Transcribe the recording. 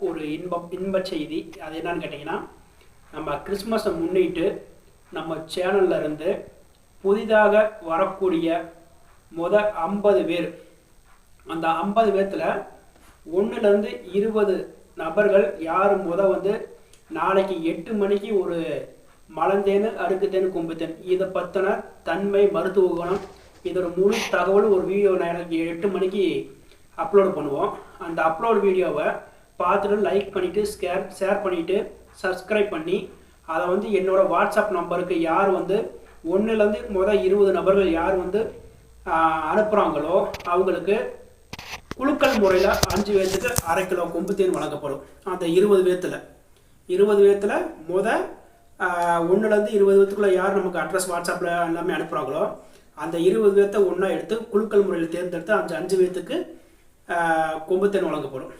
ஒரு இன்ப செய்தி. அது என்னன்னு கேட்டிங்கன்னா, நம்ம கிறிஸ்மஸை முன்னிட்டு நம்ம சேனல்ல இருந்து புதிதாக வரக்கூடிய 50 பேர், அந்த 50 பேர்த்தில் 1லேருந்து 20 நபர்கள் யார் வந்து நாளைக்கு 8 மணிக்கு ஒரு மலந்தேன் அடுக்குத்தேன் கொம்புத்தேன் இதை பற்றின தன்மை மருத்துவ குணம் இதோட முழு தகவல் ஒரு வீடியோ எனக்கு 8 மணிக்கு அப்லோட் பண்ணுவோம். அந்த அப்லோட் வீடியோவை பார்த்துட்டு லைக் பண்ணிவிட்டு ஷேர் பண்ணிவிட்டு சப்ஸ்கிரைப் பண்ணி அதை என்னோட வாட்ஸ்அப் நம்பருக்கு யார் 1லேருந்து 20 நபர்கள் யார் அனுப்புகிறாங்களோ அவங்களுக்கு குலுக்கல் முறையில் 5 பேர்த்துக்கு 1/2 கிலோ கொம்பு தேன் வழங்கப்படும். அந்த 20 பேர்த்தில் 1லேருந்து 20 பேர்த்துக்குள்ளே யார் நமக்கு அட்ரஸ் வாட்ஸ்அப்பில் எல்லாமே அனுப்புகிறாங்களோ அந்த 20 பேர்த்தை ஒன்றா எடுத்து குலுக்கல் முறையில் தேர்ந்தெடுத்து அந்த 5 பேர்த்துக்கு கொம்பு தேன் வழங்கப்படும்.